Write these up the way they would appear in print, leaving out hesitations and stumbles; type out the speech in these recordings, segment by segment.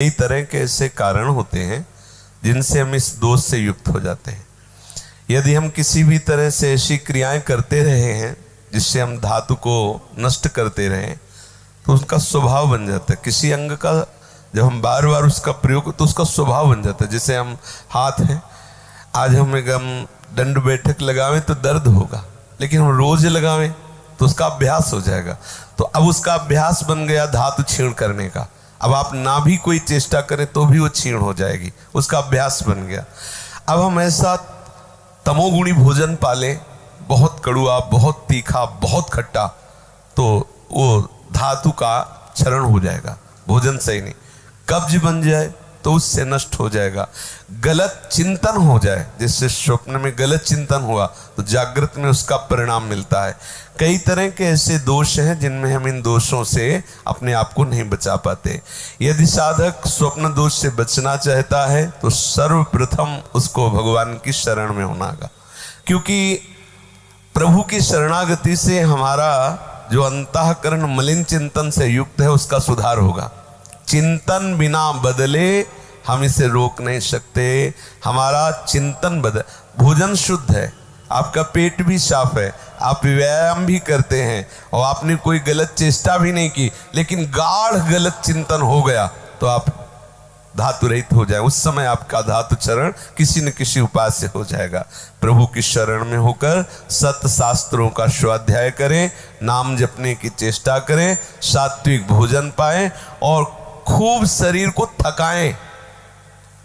कई तरह के ऐसे कारण होते हैं जिनसे हम इस दोष से युक्त हो जाते हैं। यदि हम किसी भी तरह से ऐसी क्रियाएं करते रहे हैं जिससे हम धातु को नष्ट करते रहे तो उसका स्वभाव बन जाता है। किसी अंग का जब हम बार बार उसका प्रयोग तो उसका स्वभाव बन जाता है। जैसे हम हाथ हैं, आज हम दंड बैठक लगावें तो दर्द होगा, लेकिन हम रोज लगावें तो उसका अभ्यास हो जाएगा। तो अब उसका अभ्यास बन गया धातु छीण करने का। अब आप ना भी कोई चेष्टा करें तो भी वो छीण हो जाएगी, उसका अभ्यास बन गया। अब हम ऐसा तमोगुणी भोजन पालें, बहुत कड़ुआ, बहुत तीखा, बहुत खट्टा, तो वो धातु का क्षरण हो जाएगा, भोजन सही नहीं। कब्ज बन जाए तो उससे नष्ट हो जाएगा। गलत चिंतन हो जाए, जिससे स्वप्न में गलत चिंतन हुआ तो जागृत में उसका परिणाम मिलता है। कई तरह के ऐसे दोष हैं जिनमें हम इन दोषों से अपने आप को नहीं बचा पाते। यदि साधक स्वप्न दोष से बचना चाहता है तो सर्वप्रथम उसको भगवान की शरण में होना होगा, क्योंकि प्रभु की शरणागति से हमारा जो अंतःकरण मलिन चिंतन से युक्त है उसका सुधार होगा। चिंतन बिना बदले हम इसे रोक नहीं सकते। हमारा चिंतन बदल, भोजन शुद्ध है, आपका पेट भी साफ है, आप व्यायाम भी करते हैं और आपने कोई गलत चेष्टा भी नहीं की, लेकिन गाढ़ गलत चिंतन हो गया तो आप धातु रहित हो जाए। उस समय आपका धातु चरण किसी न किसी उपाय से हो जाएगा। प्रभु की शरण में होकर सत्य शास्त्रों का स्वाध्याय करें, नाम जपने की चेष्टा करें, सात्विक भोजन पाएं और खूब शरीर को थकाएं।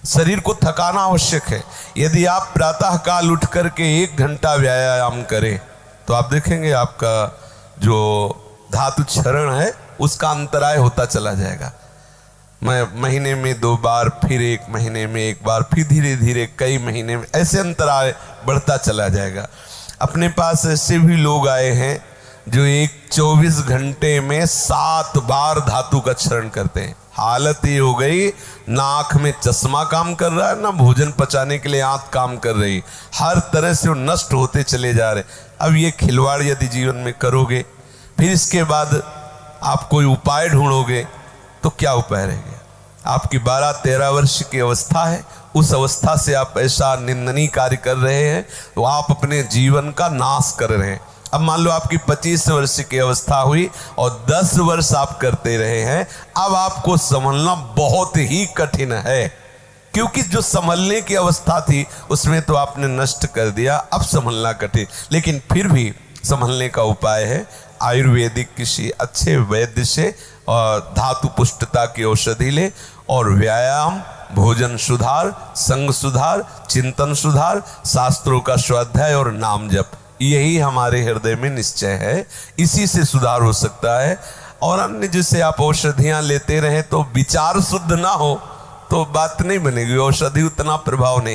शरीर को थकाना आवश्यक है। यदि आप प्रातः काल उठ करके 1 घंटा व्यायाम करें तो आप देखेंगे आपका जो धातु क्षरण है उसका अंतराय होता चला जाएगा। महीने में 2 बार, फिर 1 महीने में 1 बार, फिर धीरे धीरे कई महीने में, ऐसे अंतराय बढ़ता चला जाएगा। अपने पास ऐसे भी लोग आए हैं जो 24 घंटे में 7 बार धातु का क्षरण करते हैं। हालत ये हो गई, ना आँख में चश्मा काम कर रहा है, ना भोजन पचाने के लिए आँख काम कर रही, हर तरह से वो नष्ट होते चले जा रहे। अब ये खिलवाड़ यदि जीवन में करोगे, फिर इसके बाद आप कोई उपाय ढूंढोगे तो क्या उपाय रहेगा? आपकी 12-13 वर्ष की अवस्था है, उस अवस्था से आप ऐसा निंदनीय कार्य कर रहे हैं तो आप अपने जीवन का नाश कर रहे हैं। अब मान लो आपकी 25 वर्ष की अवस्था हुई और 10 वर्ष आप करते रहे हैं, अब आपको संभलना बहुत ही कठिन है, क्योंकि जो संभलने की अवस्था थी उसमें तो आपने नष्ट कर दिया, अब संभलना कठिन। लेकिन फिर भी संभलने का उपाय है, आयुर्वेदिक किसी अच्छे वैद्य से और धातु पुष्टता की औषधि ले और व्यायाम, भोजन सुधार, संग सुधार, चिंतन सुधार, शास्त्रों का स्वाध्याय और नाम जप, यही हमारे हृदय में निश्चय है। इसी से सुधार हो सकता है। और अन्य जिसे आप औषधियां लेते रहे तो विचार शुद्ध ना हो तो बात नहीं बनेगी, औषधि उतना प्रभाव नहीं